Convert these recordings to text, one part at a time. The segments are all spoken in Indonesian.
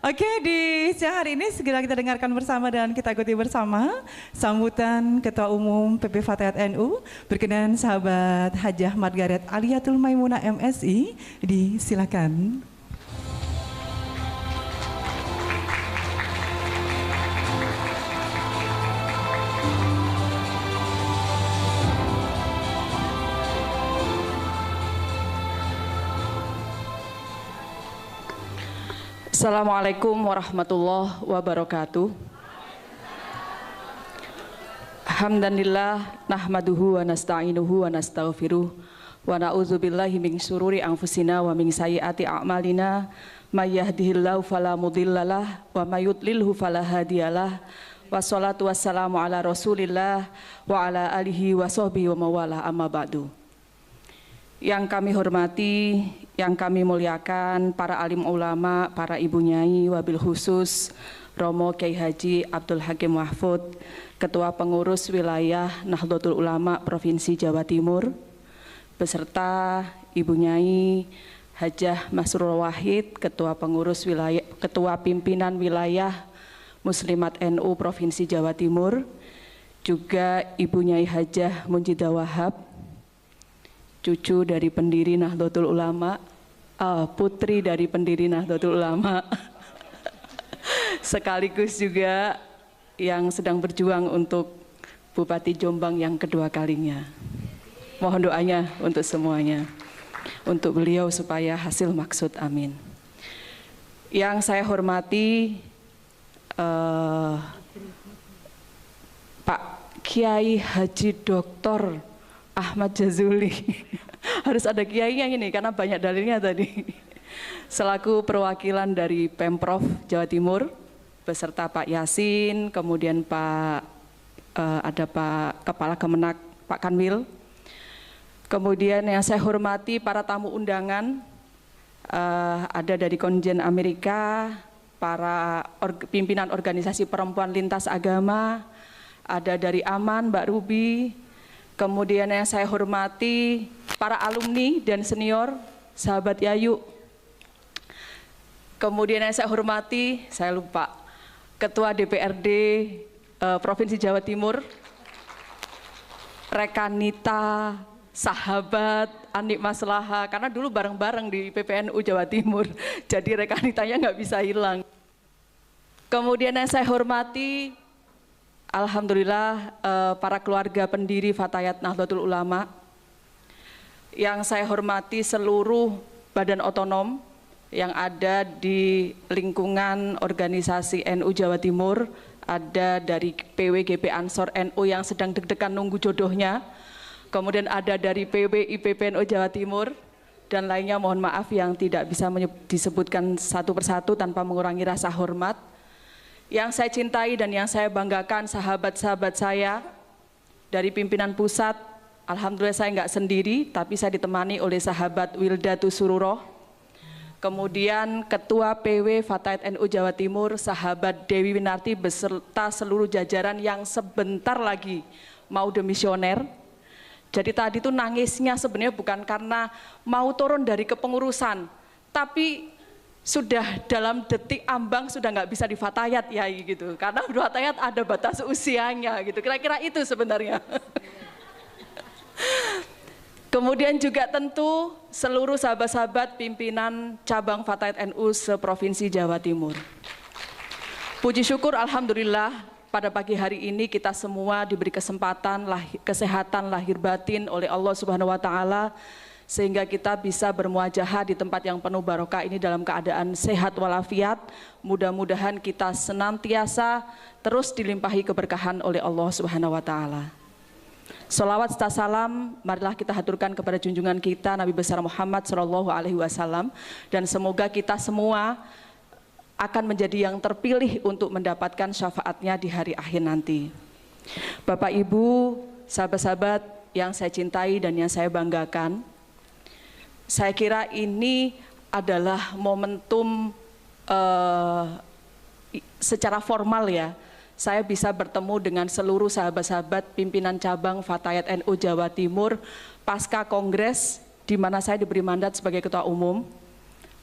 Oke, di siang hari ini segera kita dengarkan bersama dan kita ikuti bersama sambutan Ketua Umum PP Fatayat NU. Berkenan sahabat Hajah Margaret Aliatul Maimunah MSI, disilakan. Assalamualaikum warahmatullahi wabarakatuh. Alhamdulillah nahmaduhu wa nasta'inuhu wa nastaghfiruh wa na'udzubillahi min syururi anfusina wa min sayyiati a'malina may yahdihillahu fala mudhillalah wa may yudlilhu fala hadiyalah. Wassalatu wassalamu ala Rasulillah wa ala alihi wa sahbihi wa mawalah, amma ba'du. Yang kami hormati, yang kami muliakan, para alim ulama, para ibu nyai, wabil khusus Romo Kiai Haji Abdul Hakim Mahfud, Ketua Pengurus Wilayah Nahdlatul Ulama Provinsi Jawa Timur, beserta ibu nyai Hajah Masrur Wahid, Ketua Pengurus Wilayah, Ketua Pimpinan Wilayah Muslimat NU Provinsi Jawa Timur, juga ibu nyai Hajah Munjidah Wahab, cucu dari pendiri Nahdlatul Ulama, putri dari pendiri Nahdlatul Ulama, sekaligus juga yang sedang berjuang untuk Bupati Jombang yang kedua kalinya. Mohon doanya untuk semuanya, untuk beliau supaya hasil maksud, amin. Yang saya hormati Pak Kiai Haji Dr. Ahmad Jazuli, harus ada kiainya ini karena banyak dalilnya tadi. Selaku perwakilan dari Pemprov Jawa Timur beserta Pak Yasin, kemudian ada Pak Kepala Kemenak Pak Kanwil. Kemudian yang saya hormati para tamu undangan, ada dari Konjen Amerika, para pimpinan organisasi perempuan lintas agama, ada dari Aman Mbak Ruby. Kemudian yang saya hormati para alumni dan senior, sahabat Yayu. Kemudian yang saya hormati, saya lupa, Ketua DPRD Provinsi Jawa Timur, Rekanita, sahabat, Anik Maslaha, karena dulu bareng-bareng di PPNU Jawa Timur, jadi rekanitanya nggak bisa hilang. Kemudian yang saya hormati, alhamdulillah para keluarga pendiri Fatayat Nahdlatul Ulama, yang saya hormati seluruh badan otonom yang ada di lingkungan organisasi NU Jawa Timur, ada dari PWGP Ansor NU yang sedang deg-degan nunggu jodohnya, kemudian ada dari PWI PPNU Jawa Timur, dan lainnya mohon maaf yang tidak bisa disebutkan satu persatu tanpa mengurangi rasa hormat. Yang saya cintai dan yang saya banggakan sahabat-sahabat saya dari pimpinan pusat, alhamdulillah saya nggak sendiri, tapi saya ditemani oleh sahabat Wildatu Sururoh, kemudian Ketua PW Fatayat NU Jawa Timur, sahabat Dewi Winarti beserta seluruh jajaran yang sebentar lagi mau demisioner. Jadi tadi itu nangisnya sebenarnya bukan karena mau turun dari kepengurusan, tapi sudah dalam detik ambang sudah nggak bisa difatayat ya gitu, karena fatayat ada batas usianya gitu, kira-kira itu sebenarnya. Kemudian juga tentu seluruh sahabat-sahabat pimpinan cabang Fatayat NU seprovinsi Jawa Timur. Puji syukur alhamdulillah pada pagi hari ini kita semua diberi kesempatan kesehatan lahir batin oleh Allah Subhanahu wa taala, sehingga kita bisa bermuajahah di tempat yang penuh barokah ini dalam keadaan sehat walafiat. Mudah-mudahan kita senantiasa terus dilimpahi keberkahan oleh Allah Subhanahu wa taala. Sholawat serta salam marilah kita haturkan kepada junjungan kita Nabi besar Muhammad sallallahu alaihi wasallam, dan semoga kita semua akan menjadi yang terpilih untuk mendapatkan syafaatnya di hari akhir nanti. Bapak Ibu, sahabat-sahabat yang saya cintai dan yang saya banggakan, saya kira ini adalah momentum secara formal ya, saya bisa bertemu dengan seluruh sahabat-sahabat pimpinan cabang Fatayat NU Jawa Timur pasca kongres di mana saya diberi mandat sebagai ketua umum.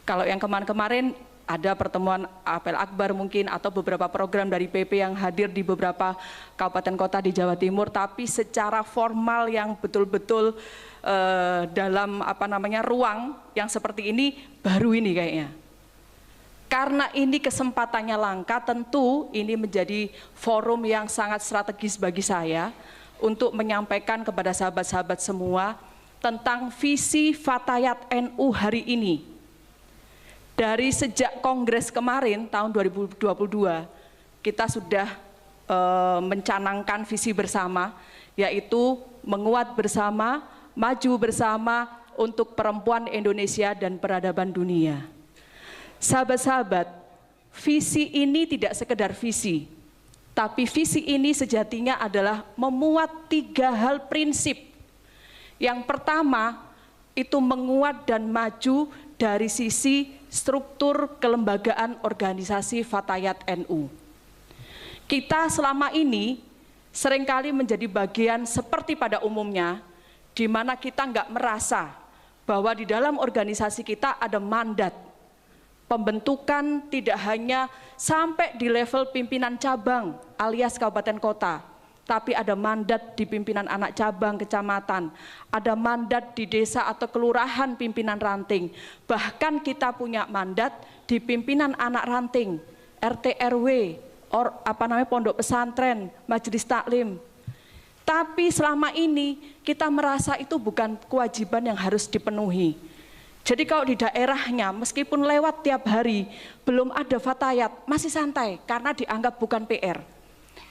Kalau yang kemarin-kemarin ada pertemuan apel akbar mungkin atau beberapa program dari PP yang hadir di beberapa kabupaten kota di Jawa Timur, tapi secara formal yang betul-betul dalam ruang yang seperti ini baru ini kayaknya. Karena ini kesempatannya langka, tentu ini menjadi forum yang sangat strategis bagi saya untuk menyampaikan kepada sahabat-sahabat semua tentang visi Fatayat NU hari ini. Dari sejak Kongres kemarin tahun 2022, kita sudah mencanangkan visi bersama, yaitu menguat bersama, maju bersama untuk perempuan Indonesia dan peradaban dunia. Sahabat-sahabat, visi ini tidak sekedar visi, tapi visi ini sejatinya adalah memuat 3 hal prinsip. Yang pertama, itu menguat dan maju dari sisi struktur kelembagaan organisasi Fatayat NU. Kita selama ini seringkali menjadi bagian seperti pada umumnya, di mana kita nggak merasa bahwa di dalam organisasi kita ada mandat. Pembentukan tidak hanya sampai di level pimpinan cabang alias kabupaten kota, tapi ada mandat di pimpinan anak cabang kecamatan, ada mandat di desa atau kelurahan pimpinan ranting, bahkan kita punya mandat di pimpinan anak ranting, RT RW, pondok pesantren, majelis taklim. Tapi selama ini kita merasa itu bukan kewajiban yang harus dipenuhi. Jadi kalau di daerahnya meskipun lewat tiap hari belum ada fatayat, masih santai karena dianggap bukan PR.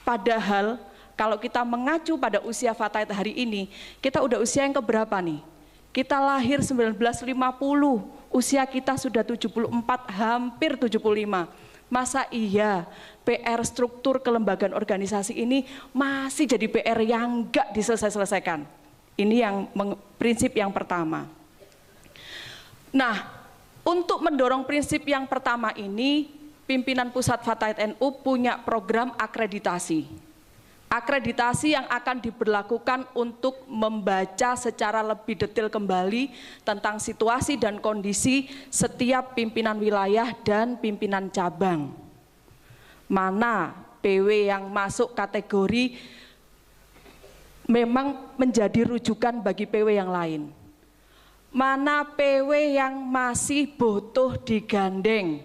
Padahal kalau kita mengacu pada usia fatayat hari ini, kita udah usia yang keberapa nih? Kita lahir 1950, usia kita sudah 74, hampir 75. Masa iya PR struktur kelembagaan organisasi ini masih jadi PR yang enggak diselesaikan? Ini yang prinsip yang pertama. Nah, untuk mendorong prinsip yang pertama ini, pimpinan pusat Fatayat NU punya program akreditasi. Akreditasi yang akan diberlakukan untuk membaca secara lebih detail kembali tentang situasi dan kondisi setiap pimpinan wilayah dan pimpinan cabang. Mana PW yang masuk kategori memang menjadi rujukan bagi PW yang lain. Mana PW yang masih butuh digandeng.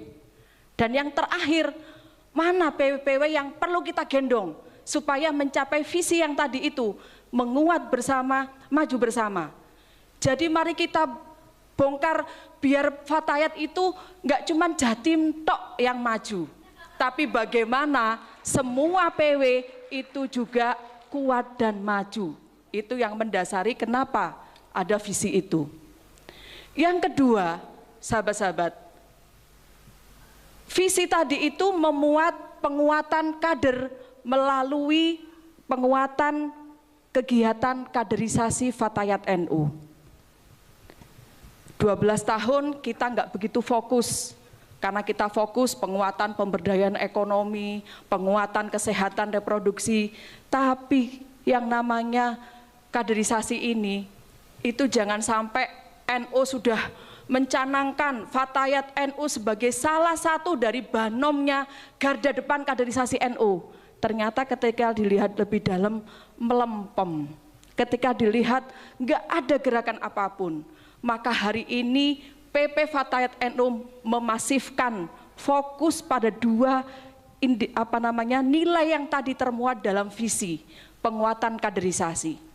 Dan yang terakhir, mana PW-PW yang perlu kita gendong supaya mencapai visi yang tadi itu, menguat bersama, maju bersama. Jadi mari kita bongkar biar Fatayat itu nggak cuma Jatim tok yang maju, tapi bagaimana semua PW itu juga kuat dan maju. Itu yang mendasari kenapa ada visi itu. Yang kedua, sahabat-sahabat, visi tadi itu memuat penguatan kader melalui penguatan kegiatan kaderisasi Fatayat NU. 12 tahun kita nggak begitu fokus, karena kita fokus penguatan pemberdayaan ekonomi, penguatan kesehatan reproduksi, tapi yang namanya kaderisasi ini, itu jangan sampai NU sudah mencanangkan Fatayat NU sebagai salah satu dari banomnya garda depan kaderisasi NU. Ternyata ketika dilihat lebih dalam melempem, ketika dilihat nggak ada gerakan apapun, maka hari ini PP Fatayat NU memasifkan fokus pada 2 nilai yang tadi termuat dalam visi penguatan kaderisasi.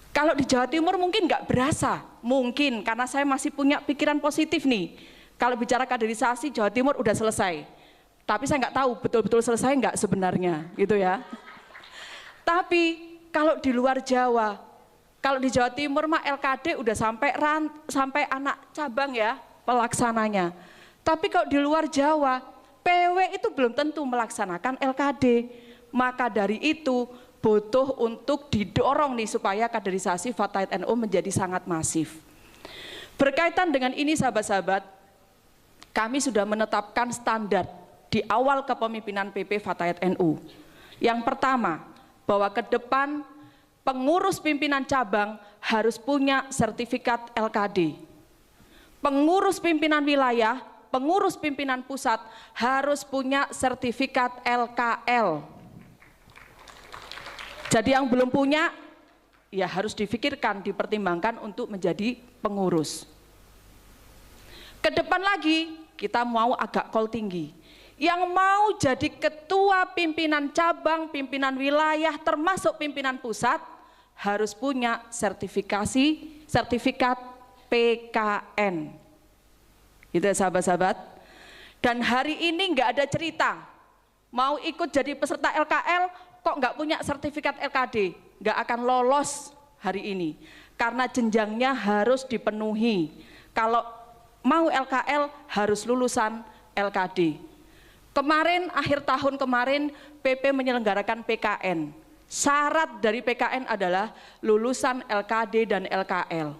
Kalau di Jawa Timur mungkin nggak berasa, mungkin karena saya masih punya pikiran positif nih. Kalau bicara kaderisasi Jawa Timur udah selesai. Tapi saya nggak tahu betul-betul selesai nggak sebenarnya, gitu ya. Tapi kalau di luar Jawa, kalau di Jawa Timur mah LKD udah sampai anak cabang ya pelaksananya. Tapi kalau di luar Jawa, PW itu belum tentu melaksanakan LKD. Maka dari itu butuh untuk didorong nih supaya kaderisasi Fatayat NU menjadi sangat masif. Berkaitan dengan ini sahabat-sahabat, kami sudah menetapkan standar di awal kepemimpinan PP Fatayat NU. Yang pertama, bahwa ke depan pengurus pimpinan cabang harus punya sertifikat LKD. Pengurus pimpinan wilayah pengurus pimpinan pusat harus punya sertifikat LKL. Jadi yang belum punya, ya harus difikirkan, dipertimbangkan untuk menjadi pengurus. Ke depan lagi, kita mau agak kol tinggi. Yang mau jadi ketua pimpinan cabang, pimpinan wilayah, termasuk pimpinan pusat, harus punya sertifikat PKN. Gitu ya sahabat-sahabat. Dan hari ini nggak ada cerita, mau ikut jadi peserta LKL, kok nggak punya sertifikat LKD, nggak akan lolos hari ini. Karena jenjangnya harus dipenuhi. Kalau mau LKL harus lulusan LKD. Kemarin, akhir tahun kemarin, PP menyelenggarakan PKN. Syarat dari PKN adalah lulusan LKD dan LKL.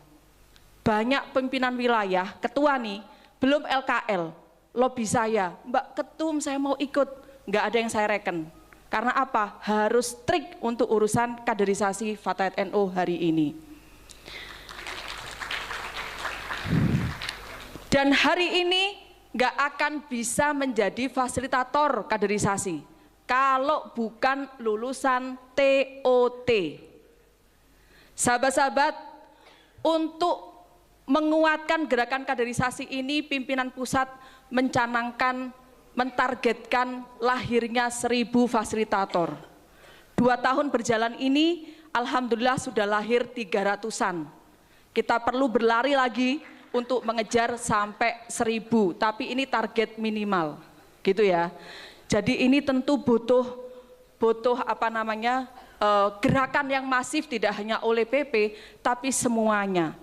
Banyak pimpinan wilayah, ketua nih, belum LKL, lobby saya, Mbak Ketum saya mau ikut, nggak ada yang saya reken. Karena apa? Harus strict untuk urusan kaderisasi Fatayat NU hari ini. Dan hari ini nggak akan bisa menjadi fasilitator kaderisasi kalau bukan lulusan TOT. Sahabat-sahabat, untuk menguatkan gerakan kaderisasi ini, pimpinan pusat mentargetkan lahirnya 1000 fasilitator. 2 tahun berjalan ini, alhamdulillah sudah lahir 300-an. Kita perlu berlari lagi untuk mengejar sampai 1000, tapi ini target minimal, gitu ya. Jadi ini tentu butuh gerakan yang masif, tidak hanya oleh PP, tapi semuanya.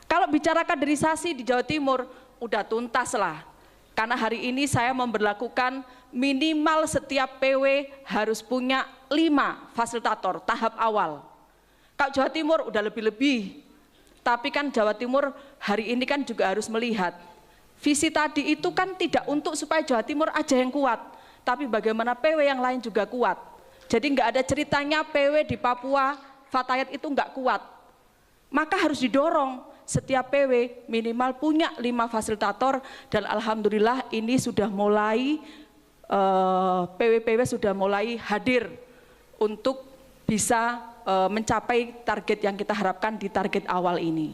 Kalau bicara kaderisasi di Jawa Timur, udah tuntas lah. Karena hari ini saya memberlakukan minimal setiap PW harus punya 5 fasilitator tahap awal. Kalau Jawa Timur udah lebih-lebih. Tapi kan Jawa Timur hari ini kan juga harus melihat. Visi tadi itu kan tidak untuk supaya Jawa Timur aja yang kuat. Tapi bagaimana PW yang lain juga kuat. Jadi nggak ada ceritanya PW di Papua, Fatayat itu nggak kuat. Maka harus didorong. Setiap PW minimal punya 5 fasilitator dan alhamdulillah ini sudah mulai PW-PW sudah mulai hadir untuk bisa mencapai target yang kita harapkan di target awal ini.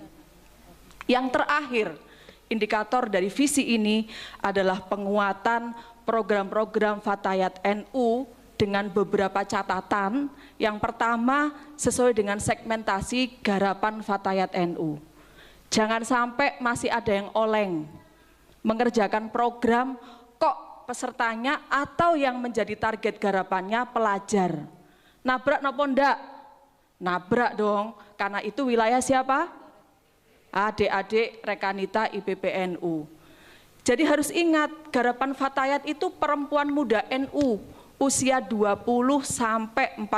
Yang terakhir, indikator dari visi ini adalah penguatan program-program Fatayat NU dengan beberapa catatan. Yang pertama, sesuai dengan segmentasi garapan Fatayat NU. Jangan sampai masih ada yang oleng, mengerjakan program kok pesertanya atau yang menjadi target garapannya pelajar. Nabrak nopo ndak? Nabrak dong, karena itu wilayah siapa? Adik-adik Rekanita IPPNU. Jadi harus ingat, garapan Fatayat itu perempuan muda NU, usia 20 sampai 45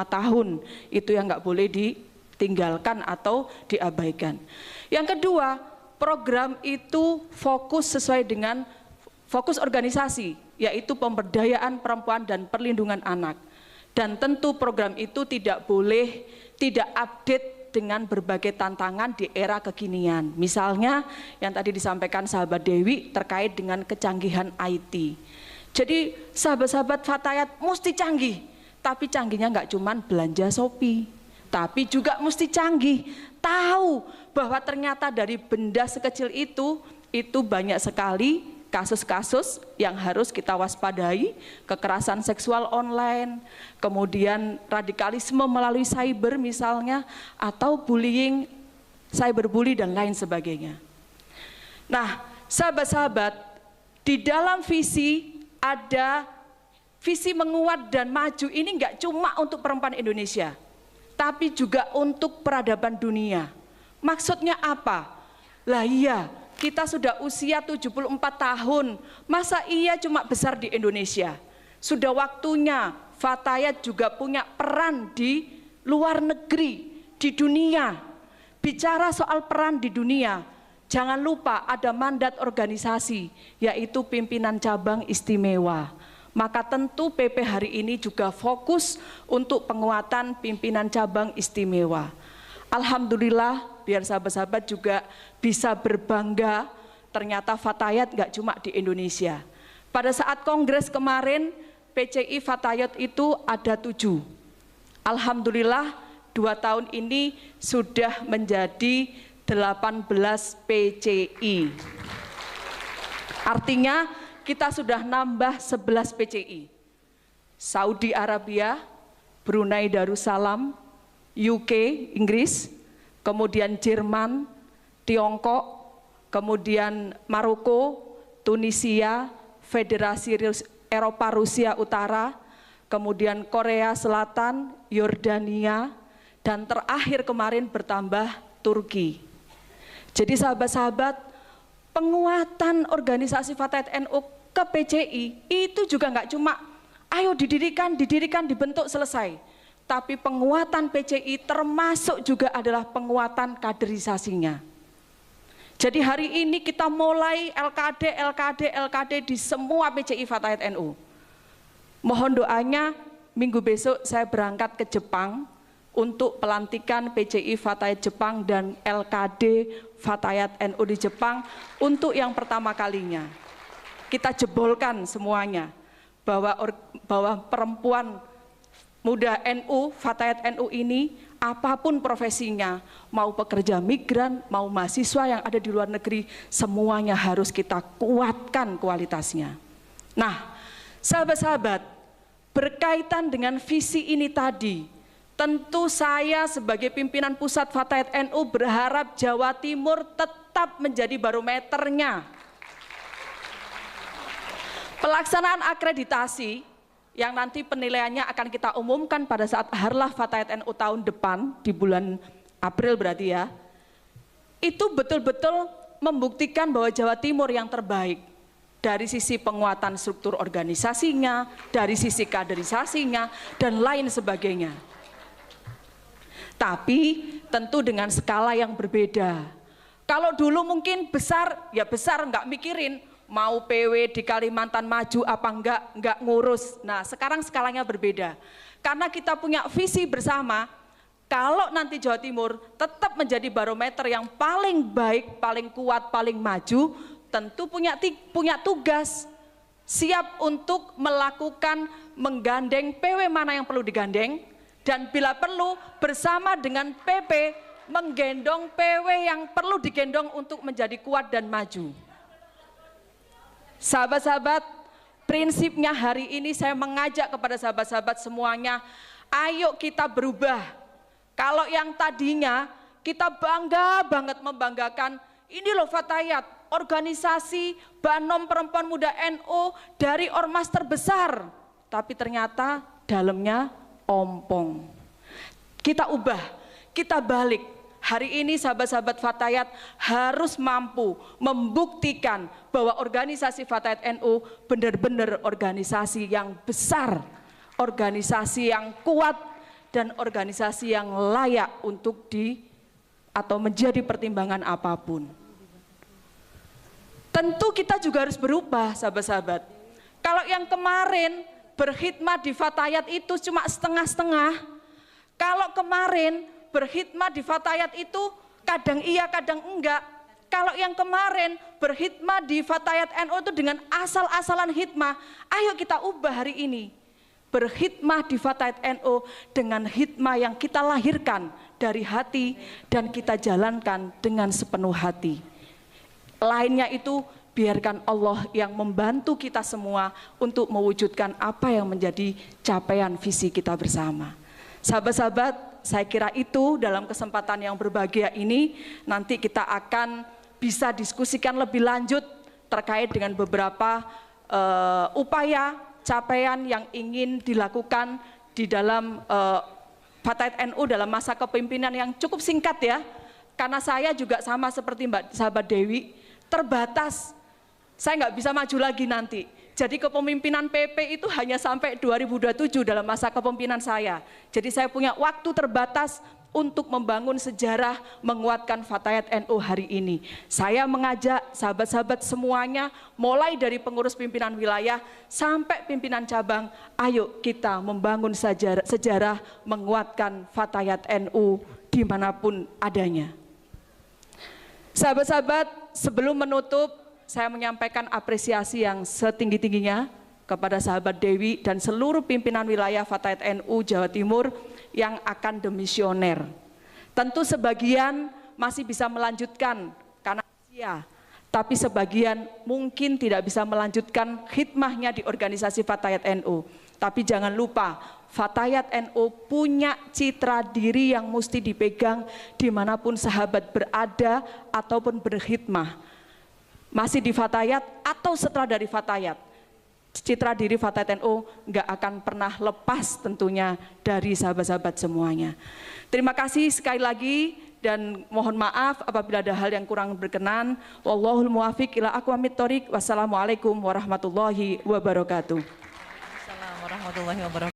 tahun. Itu yang nggak boleh ditinggalkan atau diabaikan. Yang kedua, program itu fokus sesuai dengan fokus organisasi, yaitu pemberdayaan perempuan dan perlindungan anak. Dan tentu program itu tidak boleh tidak update dengan berbagai tantangan di era kekinian. Misalnya yang tadi disampaikan sahabat Dewi terkait dengan kecanggihan IT. Jadi sahabat-sahabat Fatayat mesti canggih, tapi canggihnya nggak cuma belanja Shopee, tapi juga mesti canggih, tahu bahwa ternyata dari benda sekecil itu banyak sekali kasus-kasus yang harus kita waspadai, kekerasan seksual online, kemudian radikalisme melalui cyber misalnya, atau bullying, cyberbully dan lain sebagainya. Nah, sahabat-sahabat, di dalam visi ada visi menguat dan maju ini enggak cuma untuk perempuan Indonesia, tapi juga untuk peradaban dunia. Maksudnya apa? Lah iya, kita sudah usia 74 tahun, masa iya cuma besar di Indonesia? Sudah waktunya Fatayat juga punya peran di luar negeri, di dunia. Bicara soal peran di dunia, jangan lupa ada mandat organisasi, yaitu pimpinan cabang istimewa. Maka tentu PP hari ini juga fokus untuk penguatan pimpinan cabang istimewa. Alhamdulillah, biar sahabat-sahabat juga bisa berbangga ternyata Fatayat nggak cuma di Indonesia. Pada saat kongres kemarin, PCI Fatayat itu ada 7. Alhamdulillah 2 tahun ini sudah menjadi 18 PCI. Artinya kita sudah nambah 11 PCI. Saudi Arabia, Brunei Darussalam, UK, Inggris, kemudian Jerman, Tiongkok, kemudian Maroko, Tunisia, Federasi Eropa Rusia Utara, kemudian Korea Selatan, Yordania, dan terakhir kemarin bertambah Turki. Jadi sahabat-sahabat, penguatan organisasi Fatayat NU ke PCI itu juga nggak cuma ayo didirikan, dibentuk, selesai. Tapi penguatan PCI termasuk juga adalah penguatan kaderisasinya. Jadi hari ini kita mulai LKD di semua PCI Fatayat NU. Mohon doanya, minggu besok saya berangkat ke Jepang untuk pelantikan PCI Fatayat Jepang dan LKD Fatayat NU di Jepang untuk yang pertama kalinya. Kita jebolkan semuanya bahwa perempuan muda NU, Fatayat NU ini apapun profesinya, mau pekerja migran, mau mahasiswa yang ada di luar negeri, semuanya harus kita kuatkan kualitasnya. Nah, sahabat-sahabat, berkaitan dengan visi ini tadi, tentu saya sebagai pimpinan pusat Fatayat NU berharap Jawa Timur tetap menjadi barometernya. Pelaksanaan akreditasi yang nanti penilaiannya akan kita umumkan pada saat Harlah Fatayat NU tahun depan, di bulan April berarti ya, itu betul-betul membuktikan bahwa Jawa Timur yang terbaik dari sisi penguatan struktur organisasinya, dari sisi kaderisasinya, dan lain sebagainya. Tapi tentu dengan skala yang berbeda. Kalau dulu mungkin besar, ya besar, nggak mikirin mau PW di Kalimantan maju apa enggak ngurus. Nah, sekarang skalanya berbeda. Karena kita punya visi bersama, kalau nanti Jawa Timur tetap menjadi barometer yang paling baik, paling kuat, paling maju, tentu punya tugas siap untuk melakukan menggandeng PW mana yang perlu digandeng, dan bila perlu bersama dengan PP menggendong PW yang perlu digendong untuk menjadi kuat dan maju. Sahabat-sahabat, prinsipnya hari ini saya mengajak kepada sahabat-sahabat semuanya, ayo kita berubah. Kalau yang tadinya kita bangga banget membanggakan, ini loh Fatayat, organisasi Banom Perempuan Muda NU dari ormas terbesar, tapi ternyata dalamnya ompong. Kita ubah, kita balik. Hari ini sahabat-sahabat Fatayat harus mampu membuktikan bahwa organisasi Fatayat NU benar-benar organisasi yang besar, organisasi yang kuat, dan organisasi yang layak untuk atau menjadi pertimbangan apapun. Tentu kita juga harus berubah, sahabat-sahabat. Kalau yang kemarin berkhidmat di Fatayat itu cuma setengah-setengah, kalau kemarin berkhidmat di Fatayat itu kadang iya kadang enggak, kalau yang kemarin berkhidmat di Fatayat NU itu dengan asal-asalan hikmah, ayo kita ubah hari ini. Berkhidmat di Fatayat NU dengan hikmah yang kita lahirkan dari hati dan kita jalankan dengan sepenuh hati. Lainnya itu biarkan Allah yang membantu kita semua untuk mewujudkan apa yang menjadi capaian visi kita bersama. Sahabat-sahabat, saya kira itu dalam kesempatan yang berbahagia ini nanti kita akan bisa diskusikan lebih lanjut terkait dengan beberapa upaya capaian yang ingin dilakukan di dalam Fatayat NU dalam masa kepemimpinan yang cukup singkat ya. Karena saya juga sama seperti Mbak Sahabat Dewi, terbatas. Saya nggak bisa maju lagi nanti. Jadi kepemimpinan PP itu hanya sampai 2027 dalam masa kepemimpinan saya. Jadi saya punya waktu terbatas untuk membangun sejarah menguatkan Fatayat NU hari ini. Saya mengajak sahabat-sahabat semuanya, mulai dari pengurus pimpinan wilayah sampai pimpinan cabang, ayo kita membangun sejarah menguatkan Fatayat NU dimanapun adanya. Sahabat-sahabat, sebelum menutup, saya menyampaikan apresiasi yang setinggi-tingginya kepada sahabat Dewi dan seluruh pimpinan wilayah Fatayat NU Jawa Timur yang akan demisioner. Tentu sebagian masih bisa melanjutkan karena usia, tapi sebagian mungkin tidak bisa melanjutkan khidmahnya di organisasi Fatayat NU. Tapi jangan lupa, Fatayat NU punya citra diri yang mesti dipegang dimanapun sahabat berada ataupun berkhidmah. Masih di Fatayat atau setelah dari Fatayat. Citra diri Fatayat NU nggak akan pernah lepas tentunya dari sahabat-sahabat semuanya. Terima kasih sekali lagi dan mohon maaf apabila ada hal yang kurang berkenan. Wallahul muwaffiq ila aqwamit thoriq. Wassalamualaikum warahmatullahi wabarakatuh. Assalamualaikum warahmatullahi wabarakatuh.